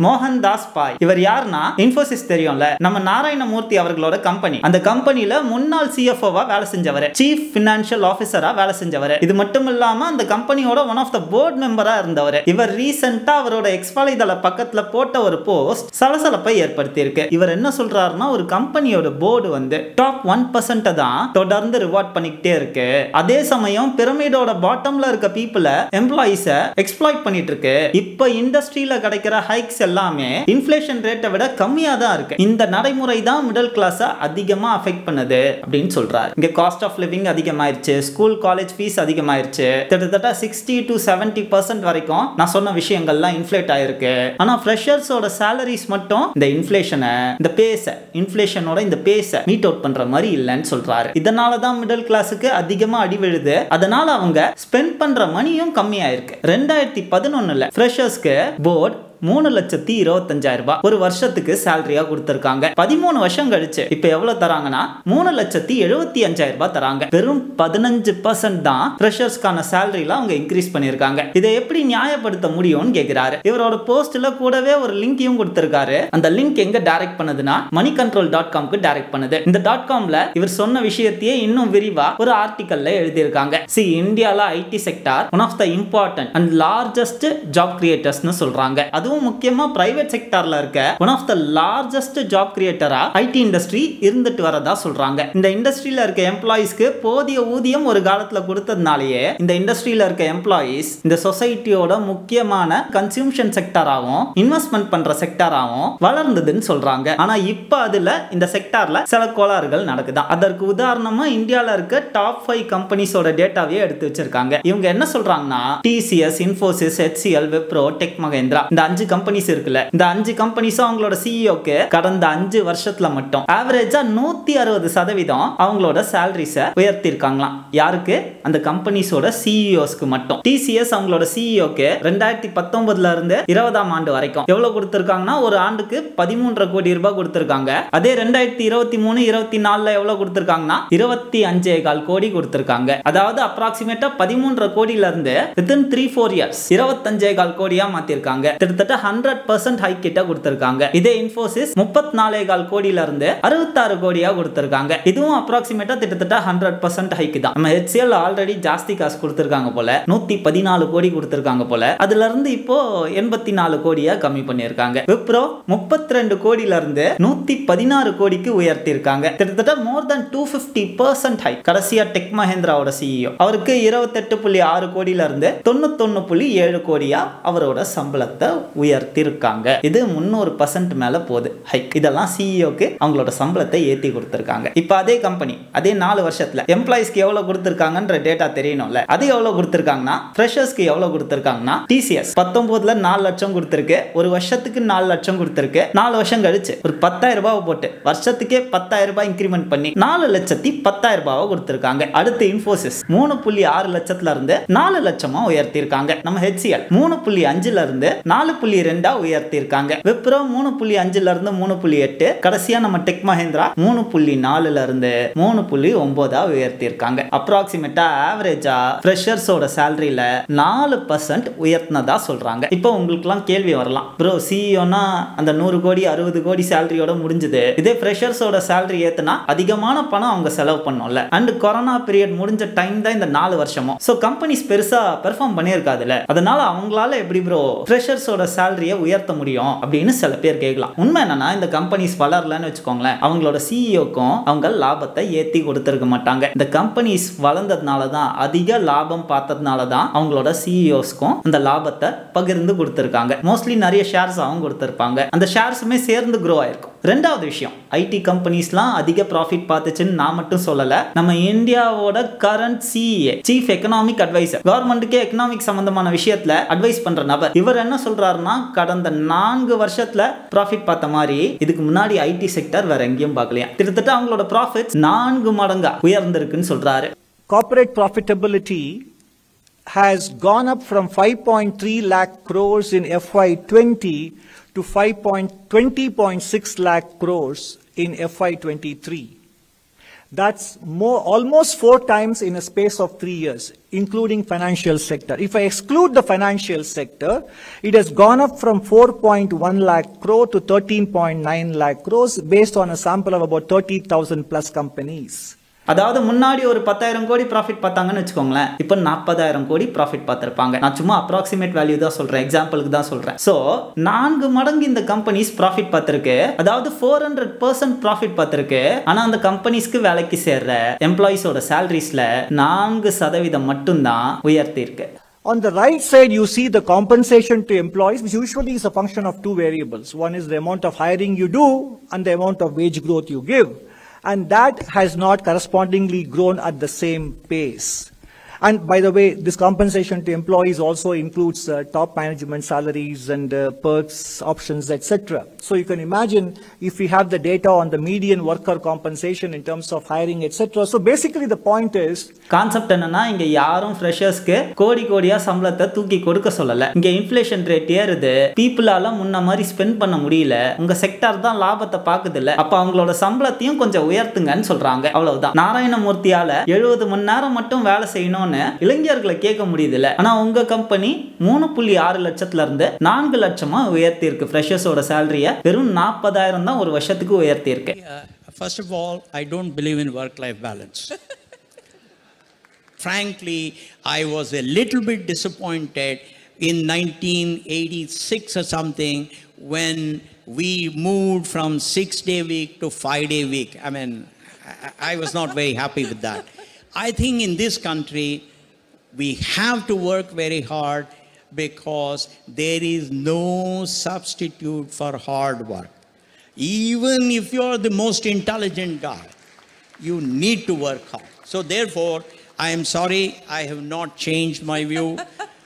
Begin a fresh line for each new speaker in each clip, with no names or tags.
மோகன் தாஸ் பாய் இவர் யாருன்னா இன்ஃபோசிஸ் தெரியும்ல, நம்ம நாராயணமூர்த்தி அவர்களோட கம்பெனி. அந்த கம்பெனில முன்னாள் சிஎஃப்ஓவா வேலை செஞ்சவர், சீஃப் பினான்சியல் ஆபீசரா வேலை செஞ்சவர். இது மட்டும் இல்லாம அந்த கம்பெனியோட ஒன் ஆஃப் த போர்ட் மெம்பரா இருந்தவர். இவர் ரீசெண்டா அவரோட எக்ஸ்பாலைதள பக்கத்துல போட்ட ஒரு போஸ்ட் சலசலப்பை ஏற்படுத்தி இருக்கு. இவர் என்ன சொல்றாருன்னா, ஒரு கம்பெனியோட போர்டு வந்து டாப் 1% தான் தொடர்ந்து ரிவார்ட் பண்ணிக்கிட்டே இருக்கு. அதே சமயம் பிரமிடோட பாட்டம்ல இருக்க பீப்புள எம்ப்ளாயிஸ எக்ஸ்ப்ளாய்ட் பண்ணிட்டு இருக்கு. இப்ப இண்டஸ்ட்ரியில கிடைக்கிற ஹைக்ஸ் எல்லாமே இன்ஃப்ளேஷன் ரேட்டை விட கம்மியா தான் இருக்கு. இந்த நடைமுறை தான் மிடில் கிளாஸ அதிகமா அஃபெக்ட் பண்ணுது அப்படின்னு சொல்றாரு. இங்க காஸ்ட் ஆஃப் லிவிங் அதிகமாயிருச்சு, ஸ்கூல் காலேஜ் ஃபீஸ் அதிகமாயிருச்சு, கிட்டத்தட்ட 60 to 70% வரைக்கும் நான் சொன்ன விஷயங்கள்லாம் இன்ஃப்ளேட் ஆயிருக்கு. ஆனா ஃப்ரெஷர்ஸோட சாலரிஸ் மட்டும் இந்த இன்ஃப்ளேஷனை, இந்த பேஸ, இன்ஃப்ளேஷனோட இந்த பேஸ மீட் அவுட் பண்ற மாதிரி இல்லைன்னு சொல்றாரு. இதனால தான் மிடில் கிளாஸுக்கு அதிகமா அடி விழுது. அதனால அவங்க ஸ்பெண்ட் பண்ற மணியும் கம்மியாயிருக்கு. 2011 ஃப்ரெஷர்ஸ்க்கு போர்டு 3,25,000 ஒரு வருஷத்துக்கு சேலரியா கொடுத்திருக்காங்க. 13 வருஷம் கழிச்சு இப்ப எவ்வளவு தராங்கன்னா 3,75,000 தராங்க. வெறும் 15% தான் ஃப்ரெஷர்ஸ்க்கான சேலரில அவங்க இன்க்ரீஸ் பண்ணிருக்காங்க. இதை எப்படி நியாயப்படுத்த முடியும்னு கேக்குறாரு. இவரோட போஸ்ட்ல கூடவே ஒரு லிங்கையும் கொடுத்திருக்காரு. அந்த லிங்க் எங்க டைரக்ட் பண்ணுதுன்னா moneycontrol.com டைரக்ட் பண்ணுது. இந்த .comல இவர் சொன்ன விஷயத்தையே இன்னும் விரிவா ஒரு ஆர்டிகல்ல எழுதியிருக்காங்க. இந்தியால IT sector one of the important and largest job கிரியேட்டர்ஸ்னு சொல்றாங்க. அதுவும் முக்கியமா பிரைவேட் செக்டார்ல இருக்க one of the largest job கிரியேட்டரா ஐடி இண்டஸ்ட்ரி இருந்துட்டு வரதா சொல்றாங்க. இந்த இண்டஸ்ட்ரியில இருக்க எம்ப்ளாயிஸ்க்கு போதிய ஊதியம் ஒரு காலத்துல கொடுத்ததுனாலேயே இந்த இண்டஸ்ட்ரியில இருக்க எம்ப்ளாயிஸ் இந்த சொசைட்டியோட முக்கியமான கன்சூம்ஷன் செக்டாராவும் இன்வெஸ்ட்மெண்ட் பண்ற செக்டாராவும் வளர்ந்ததுன்னு சொல்றாங்க. ஆனா இப்ப அதுல இந்த செக்டார்ல சில கோளாறுகள் நடக்குதா. அதற்கு உதாரணமா இந்தியால இருக்க டாப் 5 கம்பெனிஸோட டேட்டாவே எடுத்து வச்சிருக்காங்க. இவங்க என்ன சொல்றாங்கன்னா, TCS, Infosys, HCL, Wipro, tech Mahindra, இந்த 5 கம்பெனிஸ் இருக்குல்ல, இந்த 5 கம்பெனிஸ் அவங்களோட சிஇஓக்கு கடந்த 5 வருஷத்துல மட்டும் ஆவரேஜா 160% அவங்களோட சாலரிஸ உயர்த்தி இருக்காங்களாம். யாருக்கு? அந்த கம்பெனிஸோட சிஇஓஸ்க்கு மட்டும். டிசிஎஸ் அவங்களோட சிஇஓக்கு 2019ல இருந்து 20ஆம் ஆண்டு வரைக்கும் எவ்வளவு கொடுத்திருக்காங்கன்னா, ஒரு ஆண்டுக்கு 13.5 கோடி ரூபாய் கொடுத்திருக்காங்க. அதே 2023-24ல எவ்வளவு கொடுத்திருக்காங்கன்னா 25.4 கோடி கொடுத்திருக்காங்க. அதாவது அப்ராக்சிமேட்டா 13.5 கோடியில இருந்து within 3-4 years 25.4 கோடியா மாத்திருக்காங்க. கிட்டத்தட்ட 100% ஹைக் கிட்ட கொடுத்திருக்காங்க. இதே இன்ஃபோசிஸ் 34.4 கோடியில இருந்து 66 கோடியா கொடுத்திருக்காங்க. இதுவும் அப்ராக்சிமேட்டா கிட்டத்தட்ட 100% ஹைக் தான். நம்ம HCL ஆல்ரெடி ஜாஸ்தி காசு கொடுத்திருக்காங்க போல, 114 கோடி கொடுத்திருக்காங்க போல. அதுல இருந்து இப்போ 84 கோடியா கம்மி பண்ணிருக்காங்க. விப்ரோ 32 கோடியில இருந்து 116 கோடிக்கு உயர்த்தி இருக்காங்க. கிட்டத்தட்ட மோர் தென் 250% ஹைக். கடைசியா டெக் மஹேந்திராவோட சிஇஓ, அவருக்கு 28.6 கோடியில இருந்து 91.7 கோடியா அவரோட சம்பளத்தை உயர்த்தி இருக்காங்க. இது 300% மேல போகுது ஹைக். இதெல்லாம் சிஇஓக்கு அவங்களோட சம்பளத்தை ஏத்தி கொடுத்திருக்காங்க. இப்ப அதே கம்பெனி அதே 4 வருஷத்துல எம்ப்ளாயிஸ்க்கு எவ்வளவு கொடுத்திருக்காங்கன்ற டேட்டா தெரியணும்ல. அது எவ்வளவு கொடுத்திருக்காங்கன்னா, ஃப்ரெஷர்ஸ்க்கு எவ்வளவு கொடுத்திருக்காங்கன்னா, டிசிஎஸ் 19ல 4 லட்சம் கொடுத்திருக்கு, ஒரு வருஷத்துக்கு 4 லட்சம் கொடுத்திருக்கு. 4 வருஷம் கழிச்சு ஒரு 10,000 ரூபாய் போட்டு வருஷத்துக்கே 10,000 ரூபாய் இன்கிரிமெண்ட் பண்ணி 4,10,000 ரூபாய் கொடுத்திருக்காங்க. அடுத்து இன்ஃபோசிஸ் 3.6 லட்சத்துல இருந்து 4 லட்சமா உயர்த்தி இருக்காங்க. நம்ம HCL 3.5ல இருந்து 4.2 உயர்த்தி இருக்காங்க. விப்ரோ 3.5ல இருந்து 3.8, கடைசியா நம்ம டெக் மஹேந்திரா 3.4ல இருந்து 3.9 உயர்த்தி இருக்காங்க. அப்ராக்சிமேட்டா ஆவரேஜா ஃப்ரெஷர்ஸோட சாலரியில 4% உயர்த்தினதா சொல்றாங்க. இப்போ உங்களுக்குலாம் கேள்வி வரலாம், ப்ரோ சிஇஓனா அந்த 100 கோடி 60 கோடி சாலரியோட முடிஞ்சது, இதே ஃப்ரெஷர்ஸோட சாலரி ஏத்துனா அதிகமான பணம் அவங்க செலவு பண்ணும்ல. அண்ட் கொரோனா பீரியட் முடிஞ்ச டைம் தான் இந்த 4 வருஷமும். சோ கம்பெனிஸ் பெருசா பெர்ஃபார்ம் பண்ணியிருக்காதுல்ல, அதனால அவங்களால எப்படி ப்ரோ ஃப்ரெஷர்ஸோட சாலரியை உயர்த்த முடியும் அப்படின்னு சில பேர் கேட்கலாம். உண்மை என்னன்னா, இந்த கம்பெனிஸ் வளரலன்னு வச்சுக்கோங்களேன், அவங்களோட சிஇஓக்கும் அவங்க லாபத்தை ஏத்தி கொடுத்திருக்க மாட்டாங்க. இந்த கம்பெனிஸ் வளர்ந்ததுனால தான், அதிக லாபம் பார்த்ததுனால தான் அவங்களோட சிஇஓஸ்க்கும் அந்த லாபத்தை பகிர்ந்து கொடுத்திருக்காங்க. மோஸ்ட்லி நிறைய ஷேர்ஸ் அவங்க கொடுத்திருப்பாங்க. அந்த ஷேர்ஸுமே சேர்ந்து க்ரோ ஆயிருக்கும். ரெண்டாவது விஷயம், ஐடி கம்பெனிஸ்லாம் அதிக ப்ராஃபிட் பார்த்துச்சுன்னு நான் மட்டும் சொல்லல. நம்ம இந்தியாவோட current CA, chief economic advisor, கவர்மெண்ட்டுக்கே எக்கனாமிக் சம்பந்தமான விஷயத்துல அட்வைஸ் பண்ற நபர், இவர் என்ன சொல்றாருன்னா, கடந்த 4 வருஷத்துல ப்ராஃபிட் பார்த்த மாதிரி இதுக்கு முன்னாடி ஐடி செக்டர் வேற எங்கேயும் பார்க்கலையா. கிட்டத்தட்ட அவங்களோட ப்ராஃபிட் 4 மடங்கா உயர்ந்திருக்குன்னு சொல்றாரு.
Corporate profitability has gone up from 5.3 lakh crores in FY20 to 20.6 lakh crores in FY23. That's almost 4 times in a space of 3 years, including financial sector. If I exclude the financial sector, it has gone up from 4.1 lakh crore to 13.9 lakh crores based on a sample of about 30,000 plus companies.
அதாவது முன்னாடி ஒரு 10,000 கோடி profit பார்த்தாங்கன்னு வச்சுக்கோங்களேன், இப்போ 40,000 கோடி profit பார்த்துருப்பாங்க. நான் சும்மா அப்ராக்சிமேட் வேல்யூ தான் சொல்றேன், எக்ஸாம்பிளுக்கு தான் சொல்றேன். ஸோ 4 மடங்கு இந்த கம்பெனிஸ் ப்ராஃபிட் பார்த்துருக்கு, அதாவது 400% ப்ராஃபிட் பார்த்துருக்கு. ஆனால் அந்த கம்பெனிஸ்க்கு வேலைக்கு சேர்ற எம்ப்ளாயிஸோட சேலரிஸ்ல 4% மட்டும்தான் உயர்த்தி இருக்கு.
On the right side, you see the compensation to employees, which usually is a function of 2 variables. One is the amount of hiring you do and the amount of wage growth you give. And that has not correspondingly grown at the same pace. And by the way, this compensation to employees also includes top management salaries and perks, options, etc. So you can imagine if we have the data on the median worker compensation in terms of hiring, etc. So basically the point is,
concept என்னன்னா, இங்க யாரும் ஃப்ரெஷர்ஸ்க்கு கோடி கோடியா சம்பளத்தை தூக்கி கொடுக்க சொல்லல. இங்க இன்ஃப்ளேஷன் ரேட் ஏறுது, பீப்புளால முன்ன மாதிரி ஸ்பெண்ட் பண்ண முடியல, உங்க செக்டார் தான் லாபத்தை பாக்குது இல்ல, அப்ப அவங்களோட சம்பளத்தையும் கொஞ்சம் உயர்த்துங்கன்னு சொல்றாங்க. அவ்வளவுதான். நாராயணமூர்த்தியால 70 மணி நேரம் மட்டும் வேலை செய்யணும்னு இளைஞர்களை கேட்க முடியுது இல்ல, ஆனா உங்க கம்பெனி 3.6 லட்சத்துல இருந்து 4 லட்சமா உயர்த்தி இருக்கு. ஃப்ரெஷர்ஸோட சேலரிய வெறும் 40,000 தான் ஒரு வருஷத்துக்கு உயர்த்தி இருக்கு.
First of all, I don't believe in work-life balance. Frankly, I was a little bit disappointed in 1986 or something when we moved from 6-day week to 5-day week. I mean, I was not very happy with that. I think in this country, we have to work very hard because there is no substitute for hard work. Even if you are the most intelligent guy, you need to work hard. So therefore, I am sorry, I have not changed my view.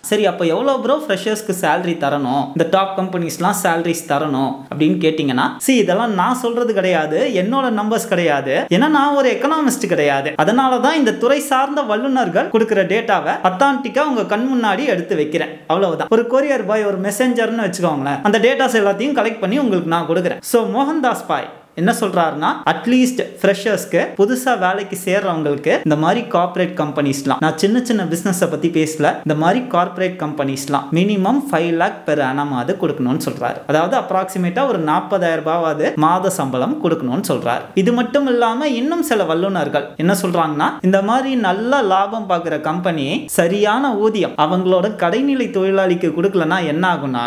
சரி, அப்போ எவ்வளோ bro ஃப்ரெஷர்ஸ்க்கு salary தரணும், இந்த top கம்பெனிஸ்லாம் salaries தரணும் அப்படின்னு கேட்டிங்கன்னா, இதெல்லாம் நான் சொல்றது கிடையாது, என்னோட நம்பர்ஸ் கிடையாது, ஏன்னா நான் ஒரு எக்கனாமிஸ்ட் கிடையாது. அதனால தான் இந்த துறை சார்ந்த வல்லுநர்கள் கொடுக்குற டேட்டாவை அத்தான்டிக்கா உங்க கண் முன்னாடி எடுத்து வைக்கிறேன். அவ்வளவுதான். ஒரு கொரியர் பாய், ஒரு மெசேஞ்சர்னு வச்சுக்கோங்களேன், அந்த டேட்டாஸ் எல்லாத்தையும் கலெக்ட் பண்ணி உங்களுக்கு நான் கொடுக்குறேன். ஸோ மோகன்தாஸ் பாய் என்ன சொல்றாருன்னா, அட்லீஸ்ட் ஃப்ரெஷர்ஸ்க்கு புதுசா வேலைக்கு சேர்றவங்களுக்கு இந்த மாதிரி கார்ப்பரேட் கம்பெனிஸ்லாம், நான் சின்ன சின்ன பிசினஸை பத்தி பேசல, இந்த மாதிரி கார்ப்பரேட் கம்பெனிஸ்லாம் மினிமம் 5 lakh பெர் annum அது கொடுக்கணும்னு சொல்றாரு. அதாவது அப்ராக்சிமேட்டா ஒரு 40,000 ரூபாவது மாத சம்பளம் கொடுக்கணும்னு சொல்றாரு. இது மட்டும் இல்லாம இன்னும் சில வல்லுநர்கள் என்ன சொல்றாங்கன்னா, இந்த மாதிரி நல்ல லாபம் பார்க்குற கம்பெனி சரியான ஊதியம் அவங்களோட கடைநிலை தொழிலாளிக்கு கொடுக்கலன்னா என்ன ஆகும்னா,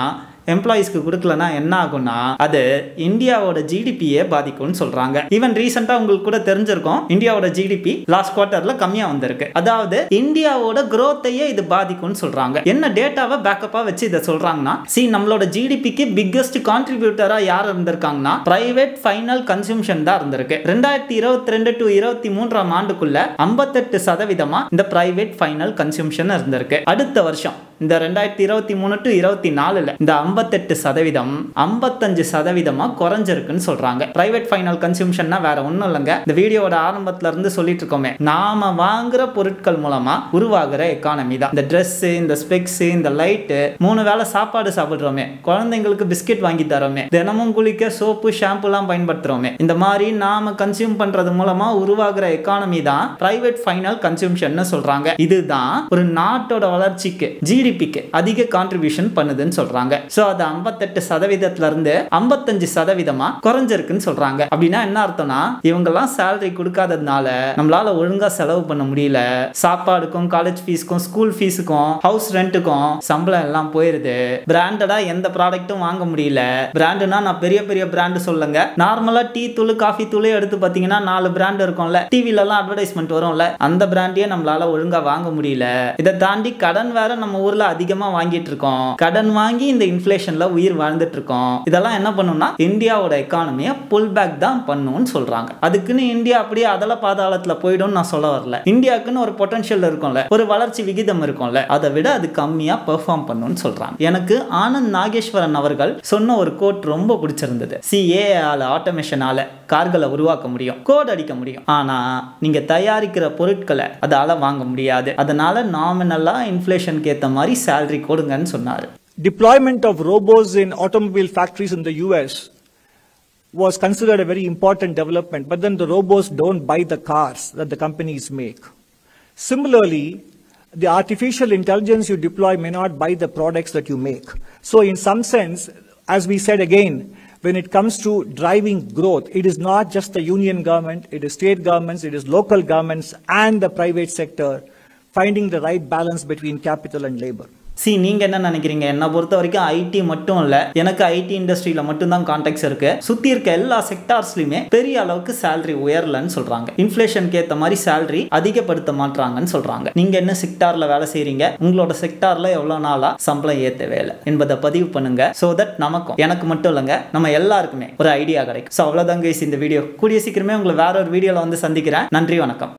எம்ப்ளாயிஸ்க்கு கொடுக்கலனா என்ன ஆகும்னா, அது இந்தியாவோட ஜிடிபியை பாதிக்கும்னு சொல்றாங்க. ஈவன் ரீசெண்டா உங்களுக்கு கூட தெரிஞ்சிருக்கும், இந்தியாவோட ஜிடிபி லாஸ்ட் குவார்ட்டர்ல கம்மியா வந்திருக்கு. அதாவது இந்தியாவோட growth-ஐயே இது பாதிக்கும்னு சொல்றாங்க. என்ன டேட்டாவை பேக்கப்பா வச்சு இதை சொல்றாங்கன்னா, நம்மளோட ஜிடிபிக்கு பிக்கெஸ்ட் கான்ட்ரிபியூட்டரா யார் இருந்திருக்காங்கன்னா, பிரைவேட் ஃபைனல் கன்சம்ஷன் தான் இருந்திருக்கு. 2022 to 23 ஆண்டுக்குள்ள 58% இந்த பிரைவேட் ஃபைனல் கன்சம்ஷன் இருந்திருக்கு. அடுத்த வருஷம் இந்த 2023 to 24 இந்த 58% 55% குறைஞ்சிருக்குன்னு சொல்றாங்க. பிரைவேட் ஃபைனல் கன்சம்ஷன்னா வேற ஒண்ணும் இல்லைங்க, இந்த வீடியோட ஆரம்பத்துல இருந்து சொல்லிட்டு இருக்கோமே, நாம வாங்குற பொருட்கள் மூலமா உருவாகிற எக்கானமி தான். இந்த ட்ரெஸ், இந்த ஸ்பெக்ஸ், இந்த லைட், 3 வேளை சாப்பாடு சாப்பிடுறோமே, குழந்தைங்களுக்கு பிஸ்கெட் வாங்கி தரோமே, தினமும் குளிக்க சோப்பு ஷாம்புலாம் பயன்படுத்துறோமே, இந்த மாதிரி நாம கன்சியூம் பண்றது மூலமா உருவாகிற எக்கானமி தான் பிரைவேட் ஃபைனல் கன்சம்ஷன் சொல்றாங்க. இதுதான் ஒரு நாட்டோட வளர்ச்சிக்கு, ஜிடிபிக்கு அதிக கான்ட்ரிபியூஷன் பண்ணுதுன்னு சொல்றாங்க. சோ அது 58% இருந்து 55% குறைஞ்சிருக்குன்னு சொல்றாங்க. அப்படின்னா என்ன அர்த்தம்னா, இவங்க எல்லாம் சேலரி கொடுக்காததுனால நம்மளால ஒழுங்கா செலவு பண்ண முடியல. சாப்பாடுக்கும், காலேஜ் ஃபீஸ்க்கும், ஸ்கூல் ஃபீஸுக்கும், ஹவுஸ் ரெண்ட்டுக்கும் சம்பளம் எல்லாம் போயிருது. பிராண்டடா எந்த ப்ராடக்ட்டும் வாங்க முடியல. பிராண்டுனா நான் பெரிய பெரிய பிராண்டு சொல்லுங்க, நார்மலா டீ தூள், காஃபி தூள் எடுத்து பாத்தீங்கன்னா 4 பிராண்ட் இருக்கும்ல, டிவில எல்லாம் அட்வர்டைஸ்மெண்ட் வரும்ல, அந்த பிராண்டியே நம்மளால ஒழுங்கா வாங்க முடியல. இதை தாண்டி கடன் வேற நம்ம ஊர்ல அதிகமா வாங்கிட்டு இருக்கோம். கடன் வாங்கி இந்த இன்ஃப்ளேஷன்ல உயிர் வாழ்ந்துட்டு இருக்கோம். இதெல்லாம் என்ன பண்ணும்னா, இந்தியாவோட எக்கானமியை புல் பேக் தான் பண்ணும்னு சொல்றாங்க. அதுக்குன்னு இந்தியா அப்படியே அதல பாதாளத்துல போய்டும் நான் சொல்ல வரல. இந்தியாவுக்குன்னு ஒரு பொட்டன்ஷியல் இருக்கும்ல, ஒரு வளர்ச்சி விகிதம் இருக்கும்ல, அதை விட அது கம்மியா பெர்ஃபார்ம் பண்ணும்னு சொல்றாங்க. எனக்கு ஆனந்த் நாகேஸ்வரன் அவர்கள் சொன்ன ஒரு கோட் ரொம்ப பிடிச்சிருந்தது. ஏஐ ஆட்டோமேஷனால கார்களை உருவாக்க முடியும், கோட் அடிக்க முடியும், ஆனா நீங்க தயாரிக்கிற பொருட்களை அதால வாங்க முடியாது. அதனால நாமினலா இன்ஃப்ளேஷனுக்கு ஏத்த மாதிரி சேலரி கொடுங்கன்னு சொன்னாரு.
Deployment of robots in automobile factories in the US was considered a very important development, but then the robots don't buy the cars that the companies make. Similarly, the artificial intelligence you deploy may not buy the products that you make. So in some sense, as we said again, when it comes to driving growth, it is not just the union government, it is state governments, it is local governments and the private sector finding the right balance between capital and labor.
நீங்க என்ன நினைக்கிறீங்க? என்ன பொறுத்த வரைக்கும் ID மட்டும் இல்ல, எனக்கு ID இண்டஸ்ட்ரியில மட்டும் தான் கான்டாக்ட்ஸ் இருக்கு. சுத்தி இருக்க எல்லா செக்டார்ஸ்லயுமே பெரிய அளவுக்கு salary உயரலன்னு சொல்றாங்க. இன்ஃப்ளேஷனுக்கு ஏத்த மாதிரி salary அதிகப்படுத்த மாட்டாங்கன்னு சொல்றாங்க. நீங்க என்ன செக்டார்ல வேலை செய்றீங்க? உங்களோட செக்டார்ல எவ்வளவு நாளா சம்பளம் ஏத்தவே இல்லை என்பதை பதிவு பண்ணுங்க. சோ தட் நமக்கும், எனக்கு மட்டும் இல்லங்க, நம்ம எல்லாருக்குமே ஒரு ஐடியா கிடைக்கும். சோ அவ்வளவுதான் கைஸ் இந்த வீடியோ. கூடிய சீக்கிரமே உங்களை வேற ஒரு வீடியோல வந்து சந்திக்கிறேன். நன்றி, வணக்கம்.